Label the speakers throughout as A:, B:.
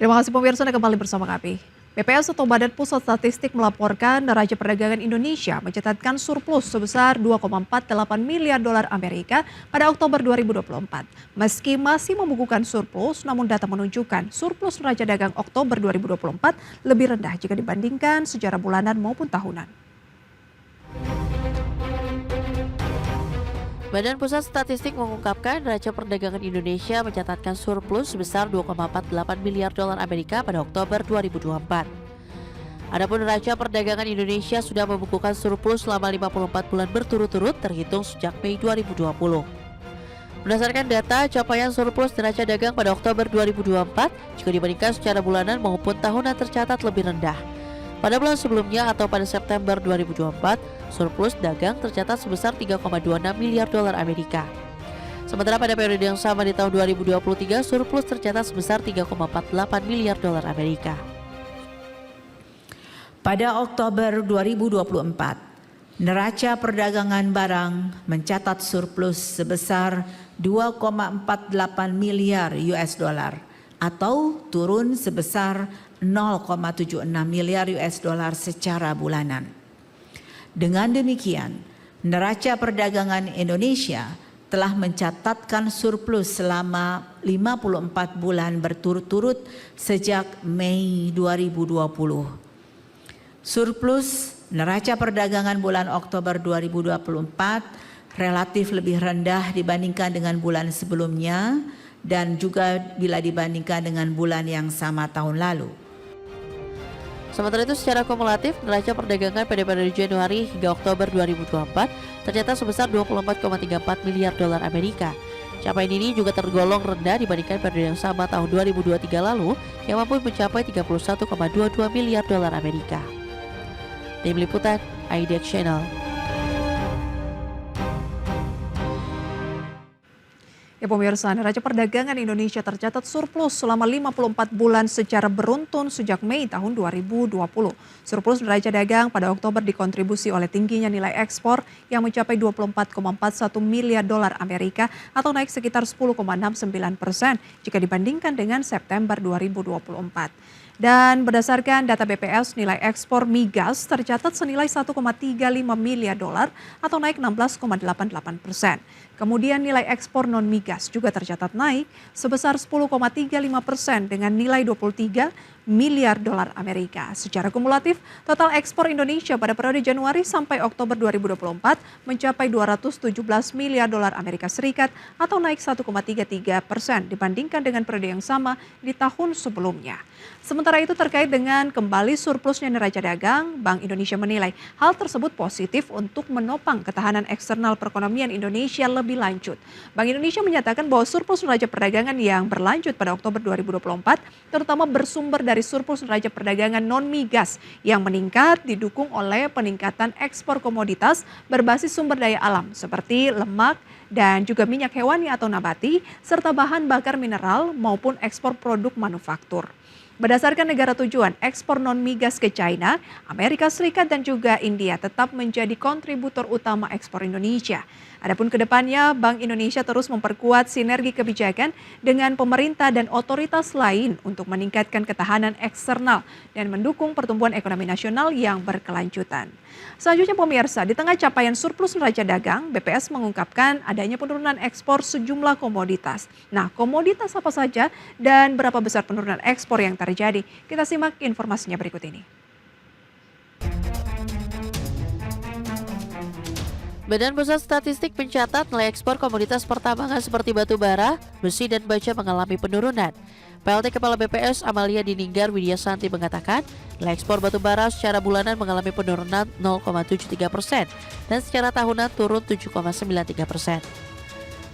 A: Terima kasih pemirsa Anda kembali bersama kami. BPS atau Badan Pusat Statistik melaporkan neraca perdagangan Indonesia mencatatkan surplus sebesar 2,48 miliar dolar Amerika pada Oktober 2024. Meski masih membukukan surplus, namun data menunjukkan surplus neraca dagang Oktober 2024 lebih rendah jika dibandingkan secara bulanan maupun tahunan.
B: Badan Pusat Statistik mengungkapkan neraca perdagangan Indonesia mencatatkan surplus sebesar 2,48 miliar dolar Amerika pada Oktober 2024. Adapun neraca perdagangan Indonesia sudah membukukan surplus selama 54 bulan berturut-turut terhitung sejak Mei 2020. Berdasarkan data, capaian surplus neraca dagang pada Oktober 2024 jika dibandingkan secara bulanan maupun tahunan tercatat lebih rendah. Pada bulan sebelumnya atau pada September 2024, surplus dagang tercatat sebesar 3,26 miliar dolar Amerika. Sementara pada periode yang sama di tahun 2023, surplus tercatat sebesar 3,48 miliar dolar Amerika.
C: Pada Oktober 2024, neraca perdagangan barang mencatat surplus sebesar 2,48 miliar US dollar atau turun sebesar 0,76 miliar US dollar secara bulanan. Dengan demikian, neraca perdagangan Indonesia telah mencatatkan surplus selama 54 bulan berturut-turut sejak Mei 2020. Surplus neraca perdagangan bulan Oktober 2024 relatif lebih rendah dibandingkan dengan bulan sebelumnya dan juga bila dibandingkan dengan bulan yang sama tahun lalu.
B: Sementara itu secara kumulatif, neraca perdagangan pada periode Januari hingga Oktober 2024 tercatat sebesar 24,34 miliar dolar Amerika. Capaian ini juga tergolong rendah dibandingkan periode yang sama tahun 2023 lalu yang mampu mencapai 31,22 miliar dolar Amerika. Tim Liputan, IDX Channel.
A: Ya pemirsa, neraca perdagangan Indonesia tercatat surplus selama 54 bulan secara beruntun sejak Mei tahun 2020. Surplus neraca dagang pada Oktober dikontribusi oleh tingginya nilai ekspor yang mencapai 24,41 miliar dolar Amerika atau naik sekitar 10,69% jika dibandingkan dengan September 2024. Dan berdasarkan data BPS, nilai ekspor migas tercatat senilai 1,35 miliar dolar atau naik 16,88%. Kemudian nilai ekspor non-migas juga tercatat naik sebesar 10,35% dengan nilai 23 miliar dolar Amerika. Secara kumulatif, total ekspor Indonesia pada periode Januari sampai Oktober 2024 mencapai 217 miliar dolar Amerika Serikat atau naik 1,33% dibandingkan dengan periode yang sama di tahun sebelumnya. Sementara itu terkait dengan kembali surplusnya neraca dagang, Bank Indonesia menilai hal tersebut positif untuk menopang ketahanan eksternal perekonomian Indonesia lebih lanjut. Bank Indonesia menyatakan bahwa surplus neraca perdagangan yang berlanjut pada Oktober 2024 terutama bersumber dari surplus neraca perdagangan non-migas yang meningkat didukung oleh peningkatan ekspor komoditas berbasis sumber daya alam seperti lemak dan juga minyak hewani atau nabati serta bahan bakar mineral maupun ekspor produk manufaktur. Berdasarkan negara tujuan, ekspor non-migas ke China, Amerika Serikat dan juga India tetap menjadi kontributor utama ekspor Indonesia. Adapun kedepannya, Bank Indonesia terus memperkuat sinergi kebijakan dengan pemerintah dan otoritas lain untuk meningkatkan ketahanan eksternal dan mendukung pertumbuhan ekonomi nasional yang berkelanjutan. Selanjutnya pemirsa, di tengah capaian surplus neraca dagang, BPS mengungkapkan adanya penurunan ekspor sejumlah komoditas. Nah, komoditas apa saja dan berapa besar penurunan ekspor yang terjadi? Kita simak informasinya berikut ini.
B: Badan Pusat Statistik mencatat nilai ekspor komoditas pertambangan seperti batu bara, besi, dan baja mengalami penurunan. PLT Kepala BPS Amalia Dininggar Widyasanti mengatakan nilai ekspor batu bara secara bulanan mengalami penurunan 0,73% dan secara tahunan turun 7,93%.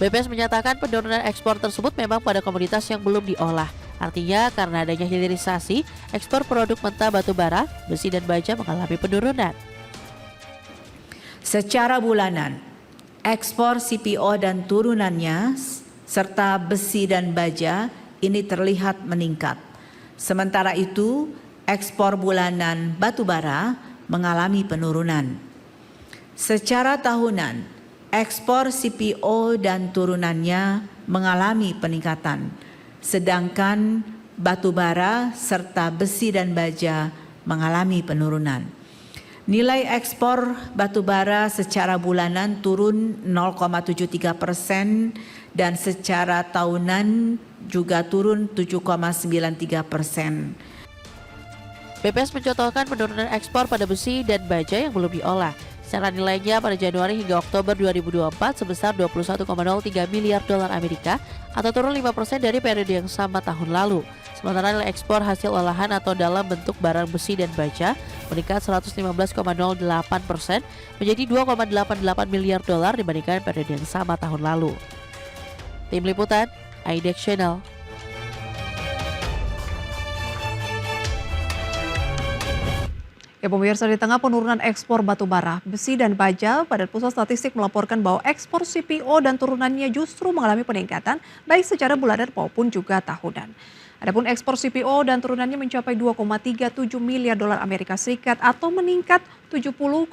B: BPS menyatakan penurunan ekspor tersebut memang pada komoditas yang belum diolah. Artinya karena adanya hilirisasi, ekspor produk mentah batu bara, besi, dan baja mengalami penurunan.
C: Secara bulanan, ekspor CPO dan turunannya serta besi dan baja ini terlihat meningkat. Sementara itu, ekspor bulanan batu bara mengalami penurunan. Secara tahunan, ekspor CPO dan turunannya mengalami peningkatan, sedangkan batu bara, serta besi dan baja mengalami penurunan. Nilai ekspor batu bara secara bulanan turun 0,73% dan secara tahunan juga turun 7,93%.
B: BPS mencontohkan penurunan ekspor pada besi dan baja yang belum diolah. Secara nilainya pada Januari hingga Oktober 2024 sebesar 21,03 miliar dolar Amerika atau turun 5% dari periode yang sama tahun lalu. Sementara nilai ekspor hasil olahan atau dalam bentuk barang besi dan baja meningkat 115,08% menjadi 2,88 miliar dolar dibandingkan periode yang sama tahun lalu. Tim Liputan, IDEX Channel.
A: Ya pemirsa, di tengah penurunan ekspor batu bara, besi dan baja, Badan Pusat Statistik melaporkan bahwa ekspor CPO dan turunannya justru mengalami peningkatan baik secara bulanan maupun juga tahunan. Adapun ekspor CPO dan turunannya mencapai 2,37 miliar dolar Amerika Serikat atau meningkat 70,90%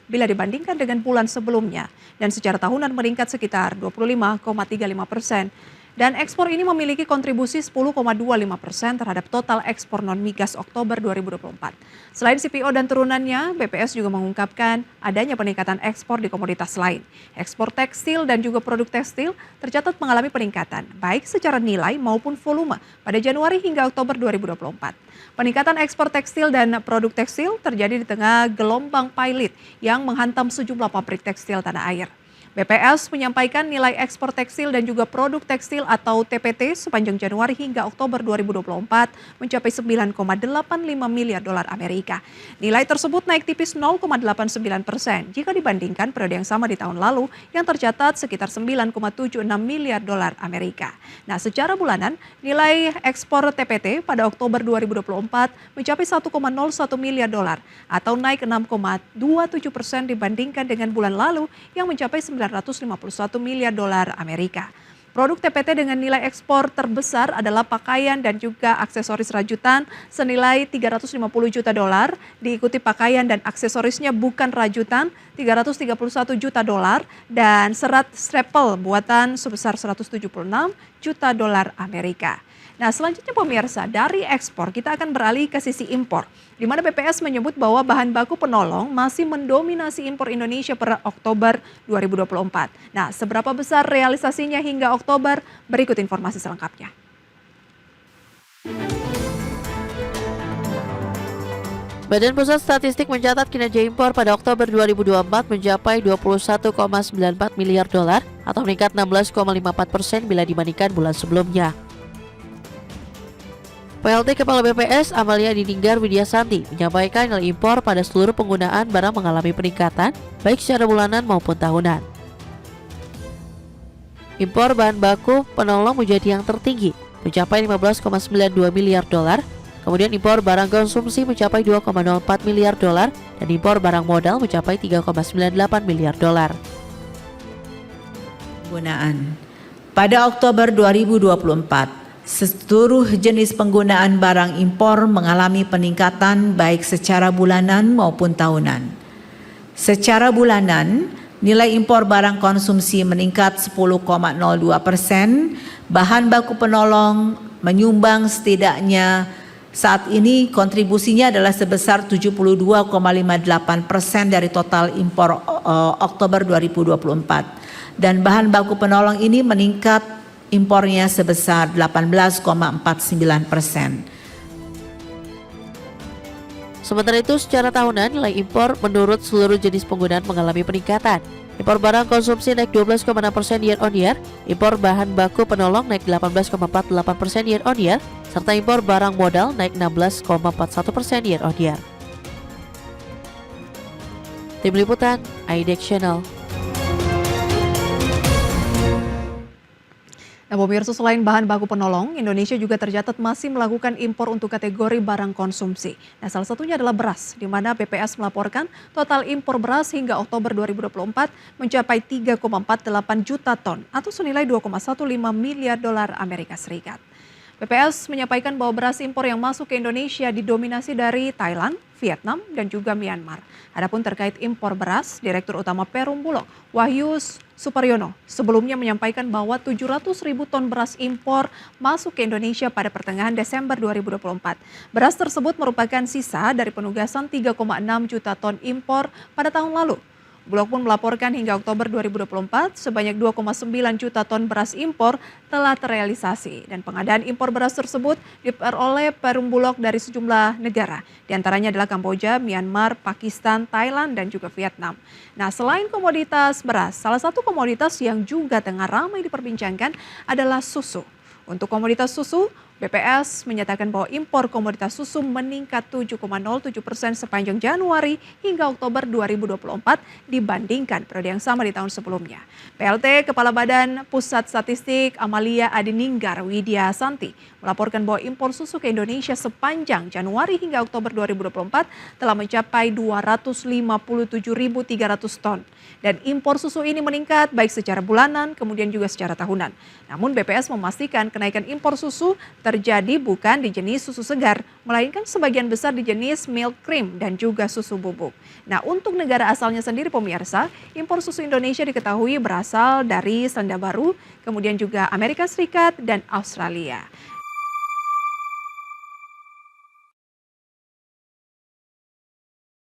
A: bila dibandingkan dengan bulan sebelumnya dan secara tahunan meningkat sekitar 25,35%. Dan ekspor ini memiliki kontribusi 10,25% terhadap total ekspor non-migas Oktober 2024. Selain CPO dan turunannya, BPS juga mengungkapkan adanya peningkatan ekspor di komoditas lain. Ekspor tekstil dan juga produk tekstil tercatat mengalami peningkatan, baik secara nilai maupun volume pada Januari hingga Oktober 2024. Peningkatan ekspor tekstil dan produk tekstil terjadi di tengah gelombang pilot yang menghantam sejumlah pabrik tekstil tanah air. BPS menyampaikan nilai ekspor tekstil dan juga produk tekstil atau TPT sepanjang Januari hingga Oktober 2024 mencapai 9,85 miliar dolar Amerika. Nilai tersebut naik tipis 0,89% jika dibandingkan periode yang sama di tahun lalu yang tercatat sekitar 9,76 miliar dolar Amerika. Nah, secara bulanan nilai ekspor TPT pada Oktober 2024 mencapai 1,01 miliar dolar atau naik 6,27% dibandingkan dengan bulan lalu yang mencapai 951 miliar dolar Amerika. Produk TPT dengan nilai ekspor terbesar adalah pakaian dan juga aksesoris rajutan senilai 350 juta dolar, diikuti pakaian dan aksesorisnya bukan rajutan 331 juta dolar dan serat staple buatan sebesar 176 juta dolar Amerika. Nah, selanjutnya pemirsa, dari ekspor kita akan beralih ke sisi impor, di mana BPS menyebut bahwa bahan baku penolong masih mendominasi impor Indonesia per Oktober 2024. Nah, seberapa besar realisasinya hingga Oktober? Berikut informasi selengkapnya.
B: Badan Pusat Statistik mencatat kinerja impor pada Oktober 2024 mencapai 21,94 miliar dolar atau meningkat 16,54% bila dibandingkan bulan sebelumnya. PLT Kepala BPS Amalia Dininggar Widyasanti menyampaikan nilai impor pada seluruh penggunaan barang mengalami peningkatan baik secara bulanan maupun tahunan. Impor bahan baku penolong menjadi yang tertinggi, mencapai 15,92 miliar dolar. Kemudian impor barang konsumsi mencapai 2,04 miliar dolar dan impor barang modal mencapai 3,98 miliar dolar.
C: Penggunaan pada Oktober 2024 seluruh jenis penggunaan barang impor mengalami peningkatan baik secara bulanan maupun tahunan. Secara bulanan, nilai impor barang konsumsi meningkat 10,02%, bahan baku penolong menyumbang setidaknya saat ini kontribusinya adalah sebesar 72,58% dari total impor Oktober 2024. Dan bahan baku penolong ini meningkat impornya sebesar 18,49%.
B: Sementara itu, secara tahunan nilai impor menurut seluruh jenis penggunaan mengalami peningkatan. Impor barang konsumsi naik 12,6% year on year, impor bahan baku penolong naik 18,48% year on year, serta impor barang modal naik 16,41% year on year. Tim Liputan, IDEX Channel.
A: Nah, pemirsa, selain bahan baku penolong, Indonesia juga tercatat masih melakukan impor untuk kategori barang konsumsi. Nah, salah satunya adalah beras, di mana BPS melaporkan total impor beras hingga Oktober 2024 mencapai 3,48 juta ton atau senilai 2,15 miliar dolar Amerika Serikat. BPS menyampaikan bahwa beras impor yang masuk ke Indonesia didominasi dari Thailand, Vietnam, dan juga Myanmar. Adapun terkait impor beras, Direktur Utama Perum Bulog, Wahyu Suparyono, sebelumnya menyampaikan bahwa 700.000 ton beras impor masuk ke Indonesia pada pertengahan Desember 2024. Beras tersebut merupakan sisa dari penugasan 3,6 juta ton impor pada tahun lalu. Bulog pun melaporkan hingga Oktober 2024 sebanyak 2,9 juta ton beras impor telah terrealisasi dan pengadaan impor beras tersebut diperoleh Perum Bulog dari sejumlah negara. Di antaranya adalah Kamboja, Myanmar, Pakistan, Thailand, dan juga Vietnam. Nah, selain komoditas beras, salah satu komoditas yang juga tengah ramai diperbincangkan adalah susu. Untuk komoditas susu, BPS menyatakan bahwa impor komoditas susu meningkat 7,07% sepanjang Januari hingga Oktober 2024 dibandingkan periode yang sama di tahun sebelumnya. PLT Kepala Badan Pusat Statistik Amalia Adininggar Widya Santi melaporkan bahwa impor susu ke Indonesia sepanjang Januari hingga Oktober 2024 telah mencapai 257.300 ton. Dan impor susu ini meningkat baik secara bulanan kemudian juga secara tahunan. Namun BPS memastikan kenaikan impor susu terjadi bukan di jenis susu segar, melainkan sebagian besar di jenis milk cream dan juga susu bubuk. Nah, untuk negara asalnya sendiri pemirsa, impor susu Indonesia diketahui berasal dari Selandia Baru, kemudian juga Amerika Serikat dan Australia.